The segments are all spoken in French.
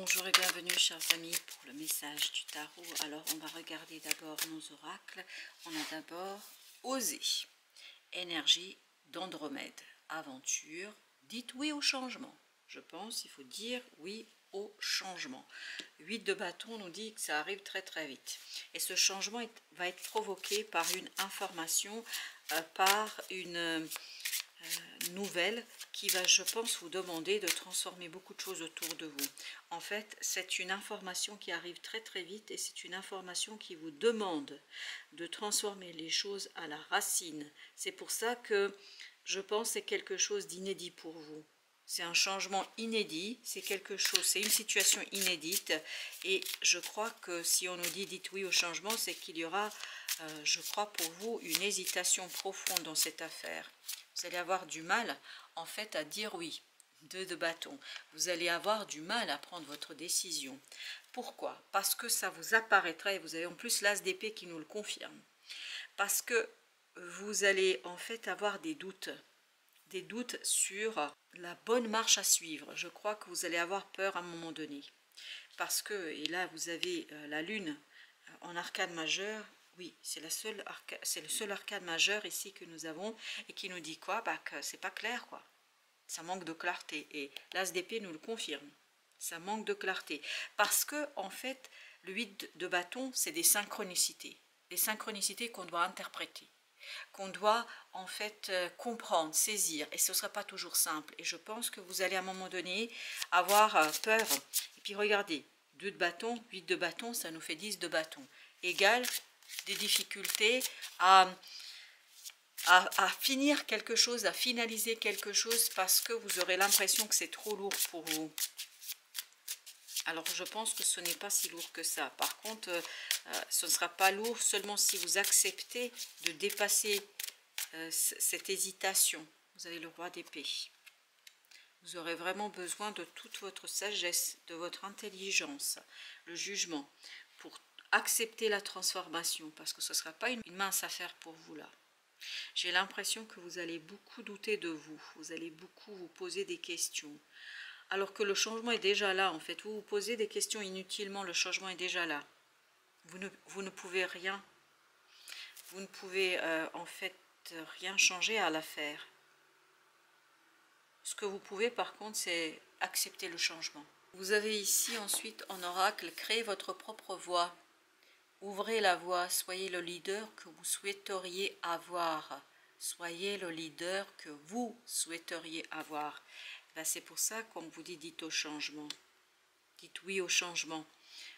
Bonjour et bienvenue chers amis pour le message du tarot. Alors on va regarder d'abord nos oracles. On a d'abord Osée, énergie d'Andromède, aventure, dites oui au changement. Je pense qu'il faut dire oui au changement. 8 de bâton nous dit que ça arrive très très vite. Et ce changement va être provoqué par une information, par une nouvelle qui va, je pense, vous demander de transformer beaucoup de choses autour de vous. En fait, c'est une information qui arrive très très vite et c'est une information qui vous demande de transformer les choses à la racine. C'est pour ça que je pense que c'est quelque chose d'inédit pour vous. C'est un changement inédit, c'est quelque chose, c'est une situation inédite et je crois que si on nous dit dites oui au changement, c'est qu'il y aura, je crois pour vous, une hésitation profonde dans cette affaire. Vous allez avoir du mal en fait à dire oui. 2 de bâton. Vous allez avoir du mal à prendre votre décision. Pourquoi? Parce que ça vous apparaîtra, et vous avez en plus l'as d'épée qui nous le confirme. Parce que vous allez en fait avoir des doutes sur la bonne marche à suivre. Je crois que vous allez avoir peur à un moment donné. Parce que, et là vous avez la lune en arcane majeur. Oui, c'est le seul arcane majeur ici que nous avons et qui nous dit quoi? Bah, que c'est pas clair, quoi. Ça manque de clarté et l'as d'épée nous le confirme. Ça manque de clarté parce que en fait, le 8 de bâton, c'est des synchronicités qu'on doit interpréter, qu'on doit en fait comprendre, saisir et ce ne sera pas toujours simple. Et je pense que vous allez à un moment donné avoir peur. Et puis regardez, 2 de bâton, 8 de bâton, ça nous fait 10 de bâton. Égale des difficultés à finir quelque chose, à finaliser quelque chose parce que vous aurez l'impression que c'est trop lourd pour vous. Alors je pense que ce n'est pas si lourd que ça. Par contre, ce ne sera pas lourd seulement si vous acceptez de dépasser cette hésitation. Vous avez le roi d'épée. Vous aurez vraiment besoin de toute votre sagesse, de votre intelligence, le jugement, pour accepter la transformation, parce que ce ne sera pas une mince affaire pour vous là. J'ai l'impression que vous allez beaucoup douter de vous, vous allez beaucoup vous poser des questions, alors que le changement est déjà là en fait. Vous vous posez des questions inutilement, le changement est déjà là. Vous ne pouvez rien, vous ne pouvez en fait rien changer à l'affaire. Ce que vous pouvez par contre, c'est accepter le changement. Vous avez ici ensuite en oracle, créez votre propre voie. Ouvrez la voie, soyez le leader que vous souhaiteriez avoir. Soyez le leader que vous souhaiteriez avoir. C'est pour ça qu'on vous dit dites au changement. Dites oui au changement.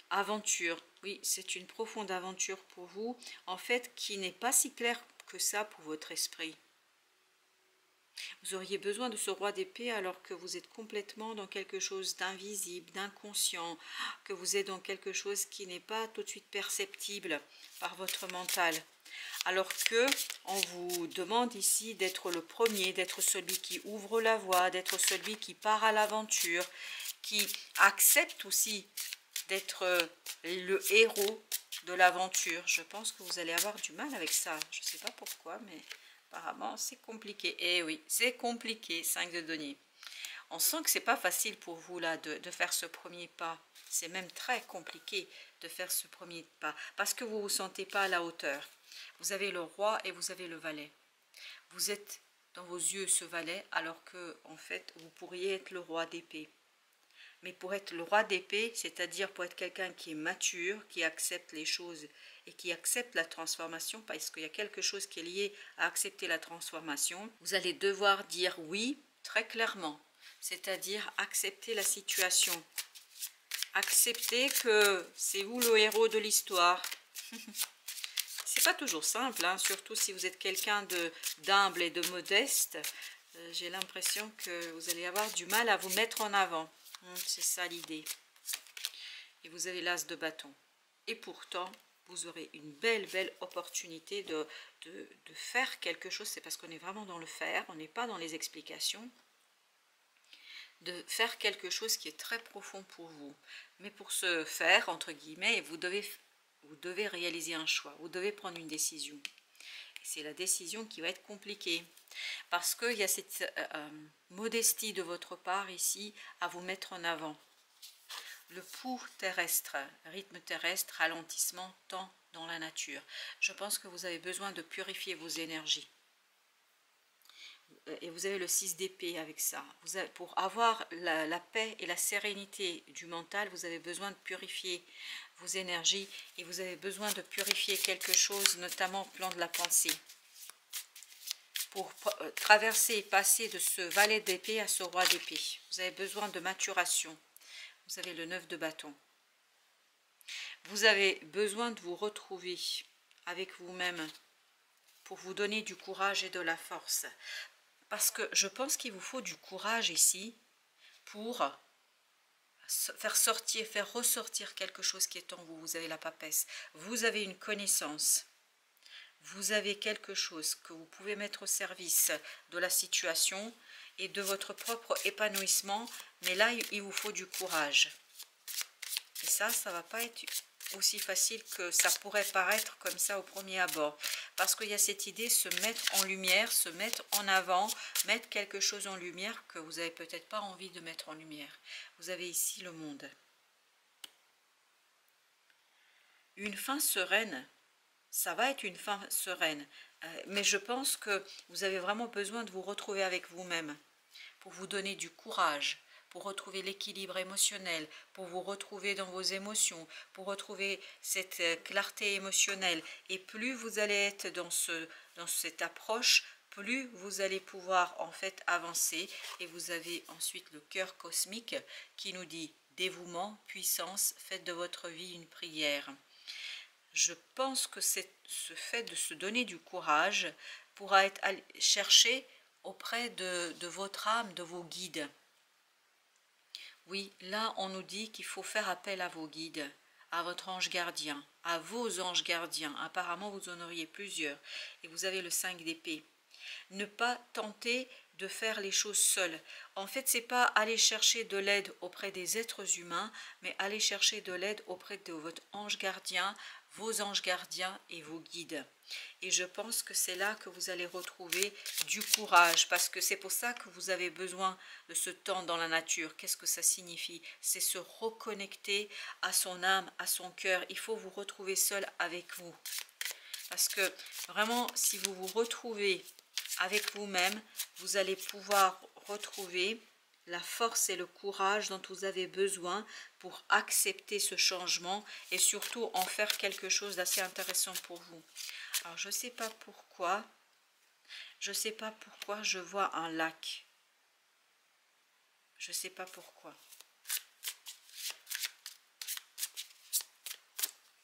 Aventure, oui, c'est une profonde aventure pour vous, en fait, qui n'est pas si claire que ça pour votre esprit. Vous auriez besoin de ce roi d'épée alors que vous êtes complètement dans quelque chose d'invisible, d'inconscient, que vous êtes dans quelque chose qui n'est pas tout de suite perceptible par votre mental. Alors que on vous demande ici d'être le premier, d'être celui qui ouvre la voie, d'être celui qui part à l'aventure, qui accepte aussi d'être le héros de l'aventure. Je pense que vous allez avoir du mal avec ça. Je ne sais pas pourquoi, mais apparemment c'est compliqué. Et oui, c'est compliqué, 5 de denier. On sent que c'est pas facile pour vous là de faire ce premier pas. C'est même très compliqué de faire ce premier pas parce que vous ne vous sentez pas à la hauteur. Vous avez le roi et vous avez le valet. Vous êtes dans vos yeux ce valet alors que en fait vous pourriez être le roi d'épée. Mais pour être le roi d'épée, c'est-à-dire pour être quelqu'un qui est mature, qui accepte les choses et qui accepte la transformation, parce qu'il y a quelque chose qui est lié à accepter la transformation, vous allez devoir dire oui très clairement, c'est-à-dire accepter la situation. Accepter que c'est vous le héros de l'histoire. C'est pas toujours simple, hein, surtout si vous êtes quelqu'un d'humble et de modeste. J'ai l'impression que vous allez avoir du mal à vous mettre en avant. C'est ça l'idée. Et vous avez l'as de bâton. Et pourtant, vous aurez une belle opportunité de faire quelque chose. C'est parce qu'on est vraiment dans le faire, on n'est pas dans les explications. De faire quelque chose qui est très profond pour vous. Mais pour ce faire, entre guillemets, vous devez réaliser un choix. Vous devez prendre une décision. C'est la décision qui va être compliquée. Parce qu'il y a cette modestie de votre part ici à vous mettre en avant. le pouls terrestre, rythme terrestre, ralentissement, temps dans la nature. Je pense que vous avez besoin de purifier vos énergies. Et vous avez le 6 d'épée avec ça. Pour avoir la paix et la sérénité du mental, vous avez besoin de purifier vos énergies et vous avez besoin de purifier quelque chose, notamment au plan de la pensée. Pour traverser et passer de ce valet d'épée à ce roi d'épée, vous avez besoin de maturation. Vous avez le 9 de bâton. Vous avez besoin de vous retrouver avec vous-même pour vous donner du courage et de la force. Parce que je pense qu'il vous faut du courage ici pour faire ressortir quelque chose qui est en vous. Vous avez la papesse. Vous avez une connaissance. Vous avez quelque chose que vous pouvez mettre au service de la situation et de votre propre épanouissement. Mais là, il vous faut du courage. Et ça ne va pas être aussi facile que ça pourrait paraître comme ça au premier abord. Parce qu'il y a cette idée de se mettre en lumière, se mettre en avant, mettre quelque chose en lumière que vous n'avez peut-être pas envie de mettre en lumière. Vous avez ici le monde. Une fin sereine, ça va être une fin sereine. Mais je pense que vous avez vraiment besoin de vous retrouver avec vous-même pour vous donner du courage, pour retrouver l'équilibre émotionnel, pour vous retrouver dans vos émotions, pour retrouver cette clarté émotionnelle. Et plus vous allez être dans cette approche, plus vous allez pouvoir en fait avancer. Et vous avez ensuite le cœur cosmique qui nous dit dévouement, puissance, faites de votre vie une prière. Je pense que ce fait de se donner du courage pourra être cherché auprès de votre âme, de vos guides. Oui, là on nous dit qu'il faut faire appel à vos guides, à votre ange gardien, à vos anges gardiens. Apparemment vous en auriez plusieurs. Et vous avez le 5 d'épée. Ne pas tenter de faire les choses seules. En fait, c'est pas aller chercher de l'aide auprès des êtres humains, mais aller chercher de l'aide auprès de votre ange gardien, vos anges gardiens et vos guides. Et je pense que c'est là que vous allez retrouver du courage, parce que c'est pour ça que vous avez besoin de ce temps dans la nature. Qu'est-ce que ça signifie? C'est se reconnecter à son âme, à son cœur. Il faut vous retrouver seul avec vous. Parce que vraiment, si vous vous retrouvez avec vous-même, vous allez pouvoir retrouver la force et le courage dont vous avez besoin pour accepter ce changement et surtout en faire quelque chose d'assez intéressant pour vous. Alors je ne sais pas pourquoi, je vois un lac. Je ne sais pas pourquoi.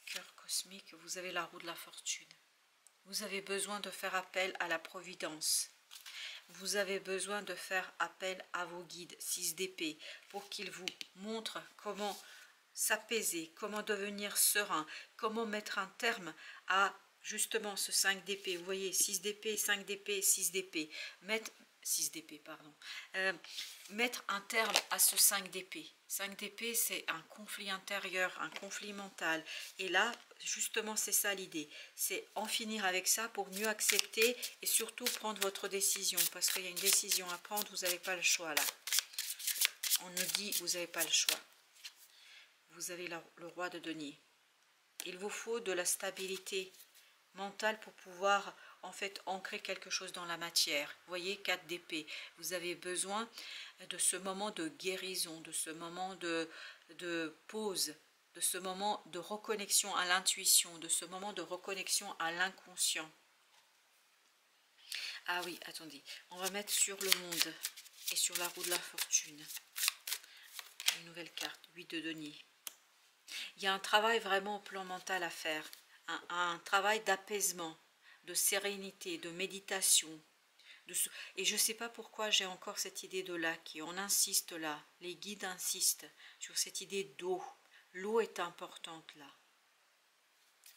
Cœur cosmique, vous avez la roue de la fortune. Vous avez besoin de faire appel à la providence. Vous avez besoin de faire appel à vos guides, 6 d'épée, pour qu'ils vous montrent comment s'apaiser, comment devenir serein, comment mettre un terme à justement ce 5 d'épée. Vous voyez, 6 d'épée, 5 d'épée, 6 d'épée. 6 d'épée, pardon. Mettre un terme à ce 5 d'épée. 5 d'épée, c'est un conflit intérieur, un conflit mental. Et là, justement, c'est ça l'idée. C'est en finir avec ça pour mieux accepter et surtout prendre votre décision. Parce qu'il y a une décision à prendre, vous n'avez pas le choix là. On nous dit, vous n'avez pas le choix. Vous avez le roi de denier. Il vous faut de la stabilité mentale pour pouvoir en fait ancrer quelque chose dans la matière. Vous voyez, 4 d'épée. Vous avez besoin de ce moment de guérison, de ce moment de pause, de ce moment de reconnexion à l'intuition, de ce moment de reconnexion à l'inconscient. Ah oui, attendez, on va mettre sur le monde et sur la roue de la fortune. Une nouvelle carte, 8 de denier. Il y a un travail vraiment au plan mental à faire, un travail d'apaisement, de sérénité, de méditation. Et je ne sais pas pourquoi j'ai encore cette idée de lac, et on insiste là, les guides insistent sur cette idée d'eau. L'eau est importante là.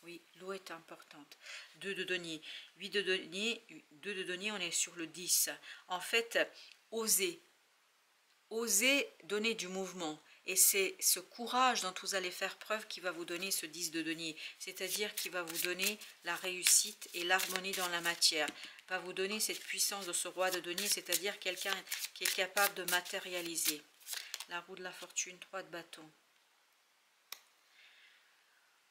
Oui, l'eau est importante. 2 de denier. 8 de denier, 2 de denier, on est sur le 10. En fait, oser donner du mouvement. Et c'est ce courage dont vous allez faire preuve qui va vous donner ce 10 de denier. C'est-à-dire qui va vous donner la réussite et l'harmonie dans la matière. Va vous donner cette puissance de ce roi de denier, c'est-à-dire quelqu'un qui est capable de matérialiser. La roue de la fortune, 3 de bâton.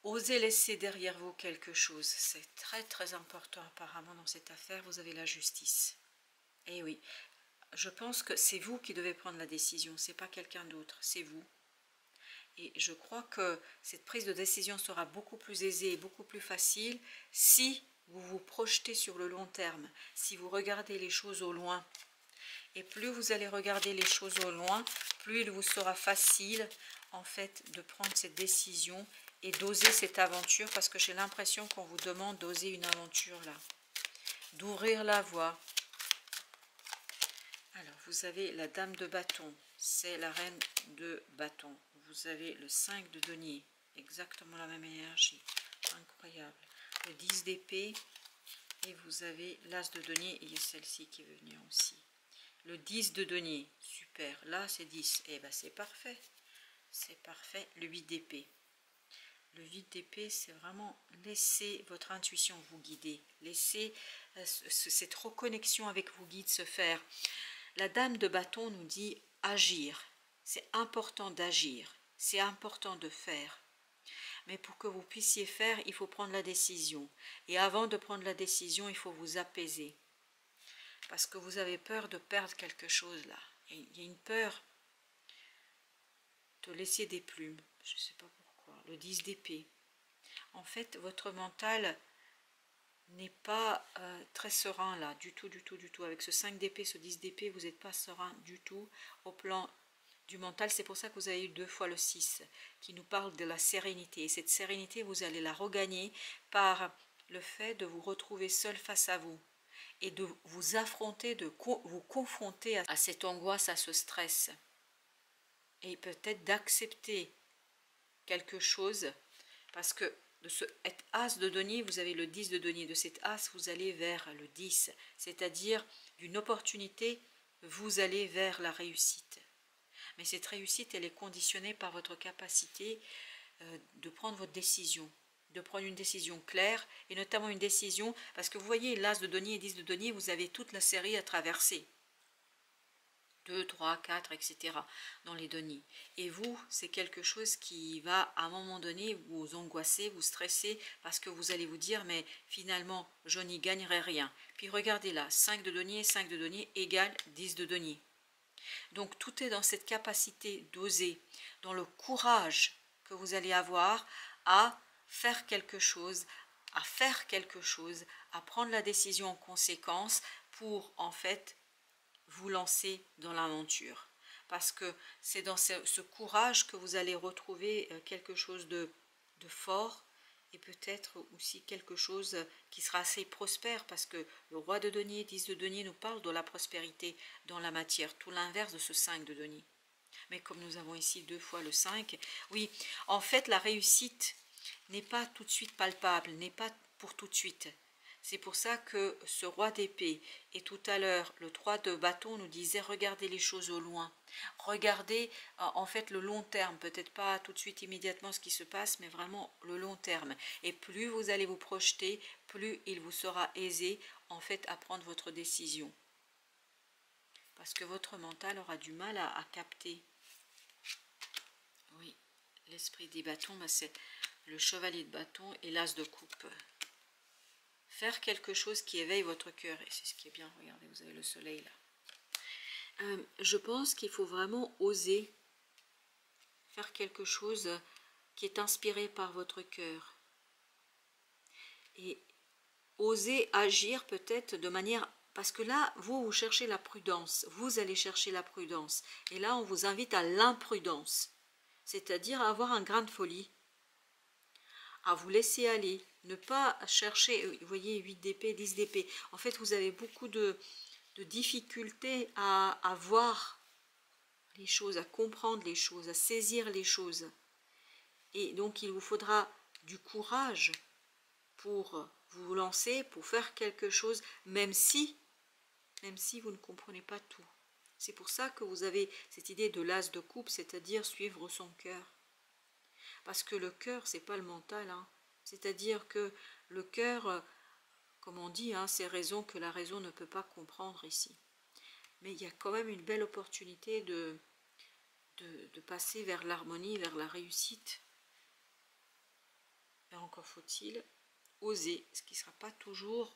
Osez laisser derrière vous quelque chose. C'est très très important apparemment dans cette affaire. Vous avez la justice. Eh oui, je pense que c'est vous qui devez prendre la décision. C'est pas quelqu'un d'autre, c'est vous. Et je crois que cette prise de décision sera beaucoup plus aisée et beaucoup plus facile si vous vous projetez sur le long terme, si vous regardez les choses au loin. Et plus vous allez regarder les choses au loin, plus il vous sera facile en fait de prendre cette décision et d'oser cette aventure, parce que j'ai l'impression qu'on vous demande d'oser une aventure là, d'ouvrir la voie. Alors vous avez la dame de bâton, c'est la reine de bâton. Vous avez le 5 de denier, exactement la même énergie, incroyable. Le 10 d'épée et vous avez l'as de denier et il y a celle-ci qui veut venir aussi. Le 10 de denier, super, là c'est 10, et ben c'est parfait, c'est parfait. Le 8 d'épée. Le 8 d'épée, c'est vraiment laisser votre intuition vous guider, laisser cette reconnexion avec vos guides se faire. La dame de bâton nous dit agir, c'est important d'agir, c'est important de faire. Mais pour que vous puissiez faire, il faut prendre la décision. Et avant de prendre la décision, il faut vous apaiser. Parce que vous avez peur de perdre quelque chose là. Il y a une peur de laisser des plumes. Je ne sais pas pourquoi. Le 10 d'épée. En fait, votre mental n'est pas très serein là, du tout, du tout, du tout. Avec ce 5 d'épée, ce 10 d'épée, vous n'êtes pas serein du tout au plan du mental. C'est pour ça que vous avez eu 2 fois le 6, qui nous parle de la sérénité. Et cette sérénité, vous allez la regagner par le fait de vous retrouver seul face à vous et de vous affronter, de vous confronter à cette angoisse, à ce stress. Et peut-être d'accepter quelque chose, parce que de ce as de denier, vous avez le 10 de denier. De cet as, vous allez vers le 10, c'est-à-dire d'une opportunité, vous allez vers la réussite. Mais cette réussite, elle est conditionnée par votre capacité de prendre votre décision, de prendre une décision claire, et notamment une décision, parce que vous voyez, l'as de denier et 10 de denier, vous avez toute la série à traverser. 2, 3, 4, etc. dans les deniers. Et vous, c'est quelque chose qui va à un moment donné vous angoisser, vous stresser, parce que vous allez vous dire, mais finalement, je n'y gagnerai rien. Puis regardez là, 5 de denier égale 10 de denier. Donc tout est dans cette capacité d'oser, dans le courage que vous allez avoir à faire quelque chose, à prendre la décision en conséquence pour en fait vous lancer dans l'aventure. Parce que c'est dans ce courage que vous allez retrouver quelque chose de fort et peut-être aussi quelque chose qui sera assez prospère, parce que le roi de denier, 10 de denier nous parle de la prospérité dans la matière, tout l'inverse de ce 5 de denier. Mais comme nous avons ici 2 fois le 5, oui, en fait la réussite n'est pas tout de suite palpable, n'est pas pour tout de suite. C'est pour ça que ce roi d'épée et tout à l'heure le 3 de bâton nous disait regardez les choses au loin. Regardez en fait le long terme, peut-être pas tout de suite immédiatement ce qui se passe, mais vraiment le long terme. Et plus vous allez vous projeter, plus il vous sera aisé en fait à prendre votre décision. Parce que votre mental aura du mal à capter. Oui, l'esprit des bâtons, c'est le chevalier de bâton et l'as de coupe. Faire quelque chose qui éveille votre cœur, et c'est ce qui est bien, regardez, vous avez le soleil là. Je pense qu'il faut vraiment oser faire quelque chose qui est inspiré par votre cœur. Et oser agir peut-être de manière... Parce que là, vous cherchez la prudence, vous allez chercher la prudence. Et là, on vous invite à l'imprudence, c'est-à-dire à avoir un grain de folie, à vous laisser aller, ne pas chercher, vous voyez, 8 d'épée, 10 d'épée. En fait, vous avez beaucoup de difficultés à voir les choses, à comprendre les choses, à saisir les choses. Et donc, il vous faudra du courage pour vous lancer, pour faire quelque chose, même si vous ne comprenez pas tout. C'est pour ça que vous avez cette idée de l'as de coupe, c'est-à-dire suivre son cœur. Parce que le cœur, c'est pas le mental, hein. C'est-à-dire que le cœur, comme on dit, hein, c'est raison que la raison ne peut pas comprendre ici. Mais il y a quand même une belle opportunité de passer vers l'harmonie, vers la réussite. Et encore faut-il oser, ce qui ne sera pas toujours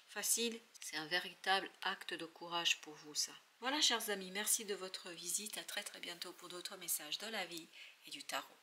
facile. C'est un véritable acte de courage pour vous, ça. Voilà, chers amis, merci de votre visite. À très très bientôt pour d'autres messages de la vie et du tarot.